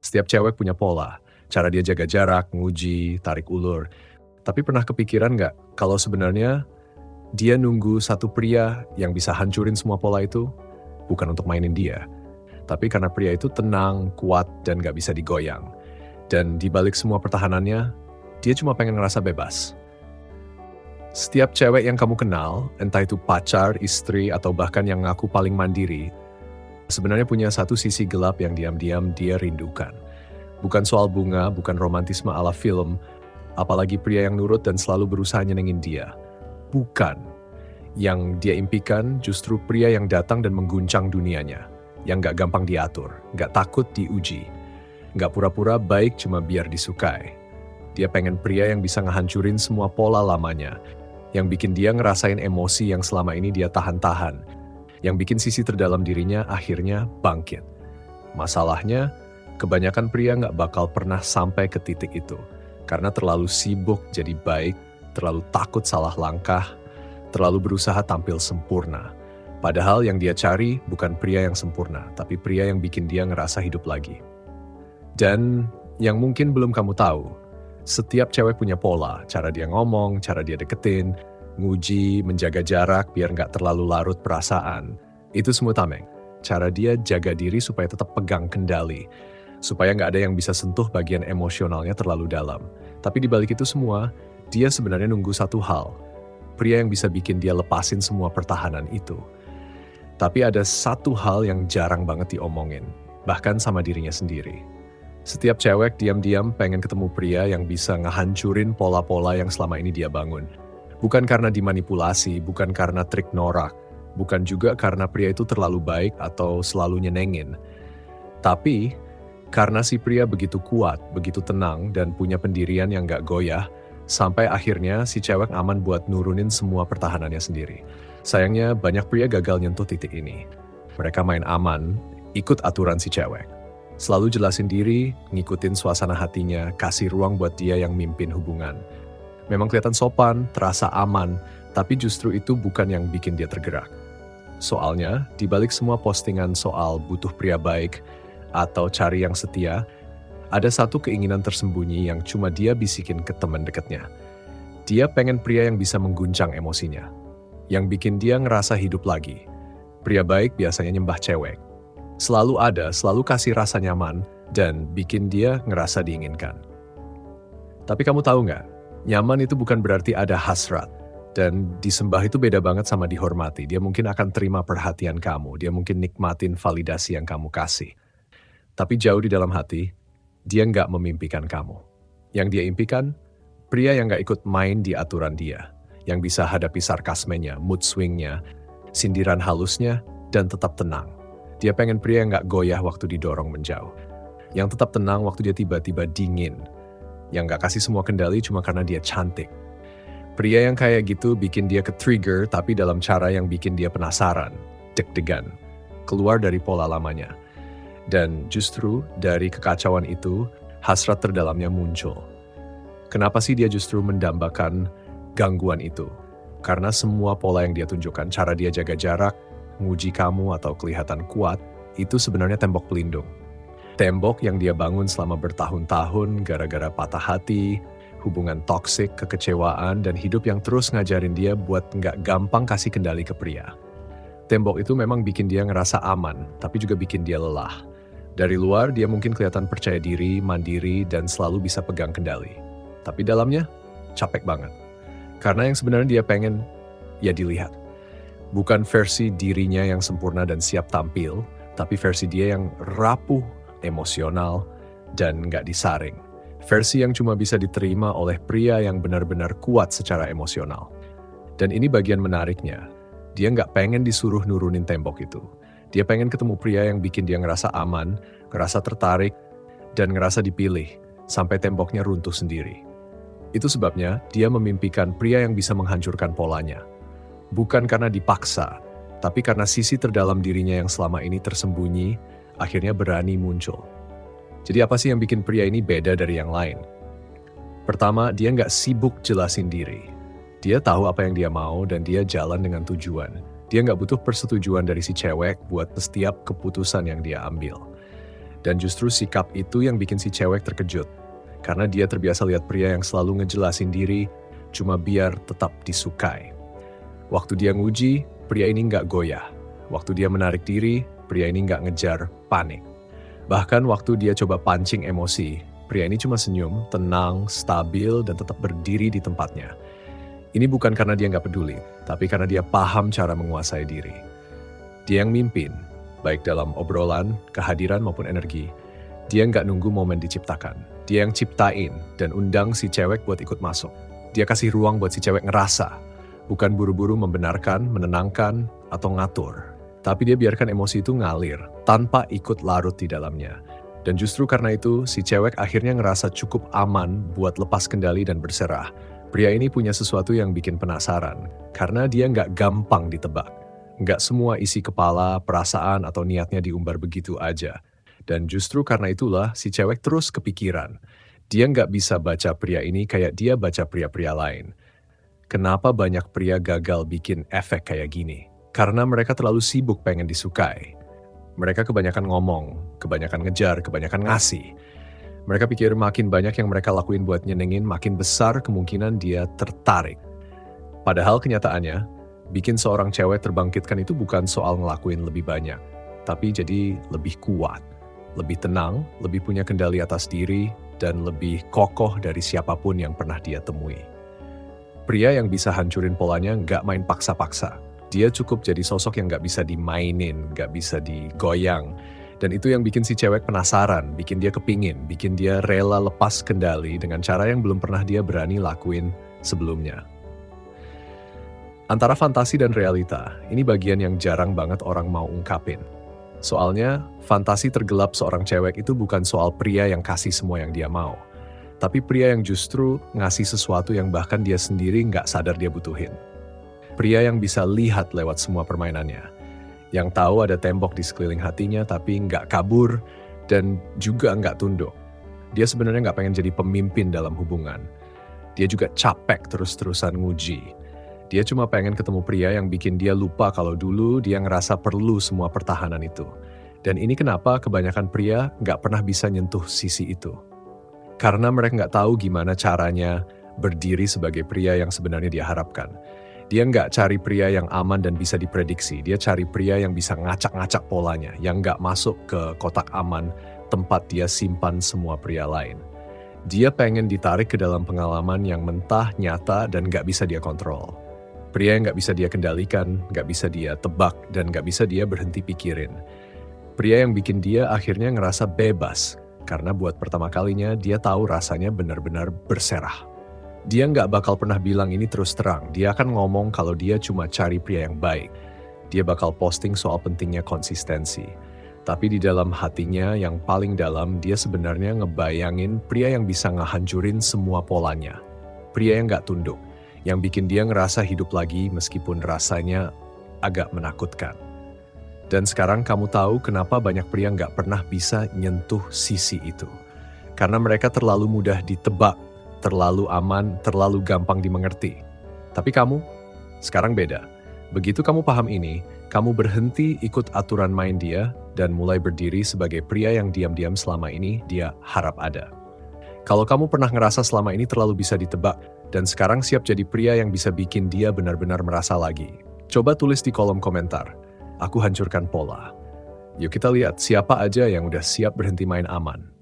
Setiap cewek punya pola, cara dia jaga jarak, nguji, tarik ulur. Tapi pernah kepikiran nggak kalau sebenarnya dia nunggu satu pria yang bisa hancurin semua pola itu? Bukan untuk mainin dia, tapi karena pria itu tenang, kuat, dan nggak bisa digoyang. Dan di balik semua pertahanannya, dia cuma pengen ngerasa bebas. Setiap cewek yang kamu kenal, entah itu pacar, istri, atau bahkan yang ngaku paling mandiri, sebenarnya punya satu sisi gelap yang diam-diam dia rindukan. Bukan soal bunga, bukan romantisme ala film, apalagi pria yang nurut dan selalu berusaha nyenengin dia. Bukan. Yang dia impikan justru pria yang datang dan mengguncang dunianya, yang gak gampang diatur, gak takut diuji, gak pura-pura baik cuma biar disukai. Dia pengen pria yang bisa ngehancurin semua pola lamanya, yang bikin dia ngerasain emosi yang selama ini dia tahan-tahan, yang bikin sisi terdalam dirinya akhirnya bangkit. Masalahnya, kebanyakan pria gak bakal pernah sampai ke titik itu, karena terlalu sibuk jadi baik, terlalu takut salah langkah, terlalu berusaha tampil sempurna. Padahal yang dia cari bukan pria yang sempurna, tapi pria yang bikin dia ngerasa hidup lagi. Dan yang mungkin belum kamu tahu, setiap cewek punya pola, cara dia ngomong, cara dia deketin, nguji, menjaga jarak biar nggak terlalu larut perasaan. Itu semua tameng. Cara dia jaga diri supaya tetap pegang kendali, supaya nggak ada yang bisa sentuh bagian emosionalnya terlalu dalam. Tapi di balik itu semua, dia sebenarnya nunggu satu hal, pria yang bisa bikin dia lepasin semua pertahanan itu. Tapi ada satu hal yang jarang banget diomongin, bahkan sama dirinya sendiri. Setiap cewek diam-diam pengen ketemu pria yang bisa ngehancurin pola-pola yang selama ini dia bangun. Bukan karena dimanipulasi, bukan karena trik norak, bukan juga karena pria itu terlalu baik atau selalu nyenengin. Tapi karena si pria begitu kuat, begitu tenang, dan punya pendirian yang gak goyah, sampai akhirnya si cewek aman buat nurunin semua pertahanannya sendiri. Sayangnya banyak pria gagal nyentuh titik ini. Mereka main aman, ikut aturan si cewek. Selalu jelasin diri, ngikutin suasana hatinya, kasih ruang buat dia yang mimpin hubungan. Memang kelihatan sopan, terasa aman, tapi justru itu bukan yang bikin dia tergerak. Soalnya, di balik semua postingan soal butuh pria baik atau cari yang setia, ada satu keinginan tersembunyi yang cuma dia bisikin ke teman dekatnya. Dia pengen pria yang bisa mengguncang emosinya, yang bikin dia ngerasa hidup lagi. Pria baik biasanya nyembah cewek. Selalu ada, selalu kasih rasa nyaman, dan bikin dia ngerasa diinginkan. Tapi kamu tahu nggak, nyaman itu bukan berarti ada hasrat. Dan disembah itu beda banget sama dihormati. Dia mungkin akan terima perhatian kamu, dia mungkin nikmatin validasi yang kamu kasih. Tapi jauh di dalam hati, dia nggak memimpikan kamu. Yang dia impikan, pria yang nggak ikut main di aturan dia, yang bisa hadapi sarkasmenya, mood swingnya, sindiran halusnya, dan tetap tenang. Dia pengen pria yang nggak goyah waktu didorong menjauh, yang tetap tenang waktu dia tiba-tiba dingin, yang nggak kasih semua kendali cuma karena dia cantik. Pria yang kayak gitu bikin dia ke-trigger, tapi dalam cara yang bikin dia penasaran, deg-degan, keluar dari pola lamanya. Dan justru dari kekacauan itu, hasrat terdalamnya muncul. Kenapa sih dia justru mendambakan gangguan itu? Karena semua pola yang dia tunjukkan, cara dia jaga jarak, nguji kamu atau kelihatan kuat, itu sebenarnya tembok pelindung. Tembok yang dia bangun selama bertahun-tahun gara-gara patah hati, hubungan toksik, kekecewaan, dan hidup yang terus ngajarin dia buat nggak gampang kasih kendali ke pria. Tembok itu memang bikin dia ngerasa aman, tapi juga bikin dia lelah. Dari luar, dia mungkin kelihatan percaya diri, mandiri, dan selalu bisa pegang kendali. Tapi dalamnya, capek banget. Karena yang sebenarnya dia pengen, ya dilihat. Bukan versi dirinya yang sempurna dan siap tampil, tapi versi dia yang rapuh, emosional, dan nggak disaring. Versi yang cuma bisa diterima oleh pria yang benar-benar kuat secara emosional. Dan ini bagian menariknya, dia nggak pengen disuruh nurunin tembok itu. Dia pengen ketemu pria yang bikin dia ngerasa aman, ngerasa tertarik, dan ngerasa dipilih, sampai temboknya runtuh sendiri. Itu sebabnya dia memimpikan pria yang bisa menghancurkan polanya. Bukan karena dipaksa, tapi karena sisi terdalam dirinya yang selama ini tersembunyi, akhirnya berani muncul. Jadi apa sih yang bikin pria ini beda dari yang lain? Pertama, dia nggak sibuk jelasin diri. Dia tahu apa yang dia mau dan dia jalan dengan tujuan. Dia nggak butuh persetujuan dari si cewek buat setiap keputusan yang dia ambil. Dan justru sikap itu yang bikin si cewek terkejut. Karena dia terbiasa lihat pria yang selalu ngejelasin diri cuma biar tetap disukai. Waktu dia nguji, pria ini nggak goyah. Waktu dia menarik diri, pria ini nggak ngejar panik. Bahkan waktu dia coba pancing emosi, pria ini cuma senyum, tenang, stabil, dan tetap berdiri di tempatnya. Ini bukan karena dia nggak peduli, tapi karena dia paham cara menguasai diri. Dia yang mimpin, baik dalam obrolan, kehadiran, maupun energi. Dia nggak nunggu momen diciptakan. Dia yang ciptain dan undang si cewek buat ikut masuk. Dia kasih ruang buat si cewek ngerasa, bukan buru-buru membenarkan, menenangkan, atau ngatur. Tapi dia biarkan emosi itu ngalir, tanpa ikut larut di dalamnya. Dan justru karena itu, si cewek akhirnya ngerasa cukup aman buat lepas kendali dan berserah. Pria ini punya sesuatu yang bikin penasaran, karena dia nggak gampang ditebak. Nggak semua isi kepala, perasaan, atau niatnya diumbar begitu aja. Dan justru karena itulah, si cewek terus kepikiran. Dia nggak bisa baca pria ini kayak dia baca pria-pria lain. Kenapa banyak pria gagal bikin efek kayak gini? Karena mereka terlalu sibuk pengen disukai. Mereka kebanyakan ngomong, kebanyakan ngejar, kebanyakan ngasih. Mereka pikir makin banyak yang mereka lakuin buat nyenengin, makin besar kemungkinan dia tertarik. Padahal kenyataannya, bikin seorang cewek terbangkitkan itu bukan soal ngelakuin lebih banyak, tapi jadi lebih kuat, lebih tenang, lebih punya kendali atas diri, dan lebih kokoh dari siapapun yang pernah dia temui. Pria yang bisa hancurin polanya nggak main paksa-paksa. Dia cukup jadi sosok yang nggak bisa dimainin, nggak bisa digoyang. Dan itu yang bikin si cewek penasaran, bikin dia kepingin, bikin dia rela lepas kendali dengan cara yang belum pernah dia berani lakuin sebelumnya. Antara fantasi dan realita, ini bagian yang jarang banget orang mau ungkapin. Soalnya, fantasi tergelap seorang cewek itu bukan soal pria yang kasih semua yang dia mau. Tapi pria yang justru ngasih sesuatu yang bahkan dia sendiri nggak sadar dia butuhin. Pria yang bisa lihat lewat semua permainannya. Yang tahu ada tembok di sekeliling hatinya tapi nggak kabur dan juga nggak tunduk. Dia sebenarnya nggak pengen jadi pemimpin dalam hubungan. Dia juga capek terus-terusan nguji. Dia cuma pengen ketemu pria yang bikin dia lupa kalau dulu dia ngerasa perlu semua pertahanan itu. Dan ini kenapa kebanyakan pria nggak pernah bisa nyentuh sisi itu. Karena mereka nggak tahu gimana caranya berdiri sebagai pria yang sebenarnya dia harapkan. Dia nggak cari pria yang aman dan bisa diprediksi. Dia cari pria yang bisa ngacak-ngacak polanya, yang nggak masuk ke kotak aman tempat dia simpan semua pria lain. Dia pengen ditarik ke dalam pengalaman yang mentah, nyata, dan nggak bisa dia kontrol. Pria yang nggak bisa dia kendalikan, nggak bisa dia tebak, dan nggak bisa dia berhenti pikirin. Pria yang bikin dia akhirnya ngerasa bebas, karena buat pertama kalinya dia tahu rasanya benar-benar berserah. Dia nggak bakal pernah bilang ini terus terang. Dia akan ngomong kalau dia cuma cari pria yang baik. Dia bakal posting soal pentingnya konsistensi. Tapi di dalam hatinya yang paling dalam, dia sebenarnya ngebayangin pria yang bisa ngehancurin semua polanya. Pria yang nggak tunduk, yang bikin dia ngerasa hidup lagi meskipun rasanya agak menakutkan. Dan sekarang kamu tahu kenapa banyak pria nggak pernah bisa nyentuh sisi itu. Karena mereka terlalu mudah ditebak, terlalu aman, terlalu gampang dimengerti. Tapi kamu, sekarang beda. Begitu kamu paham ini, kamu berhenti ikut aturan main dia dan mulai berdiri sebagai pria yang diam-diam selama ini dia harap ada. Kalau kamu pernah ngerasa selama ini terlalu bisa ditebak dan sekarang siap jadi pria yang bisa bikin dia benar-benar merasa lagi, coba tulis di kolom komentar, aku hancurkan pola. Yuk kita lihat siapa aja yang udah siap berhenti main aman.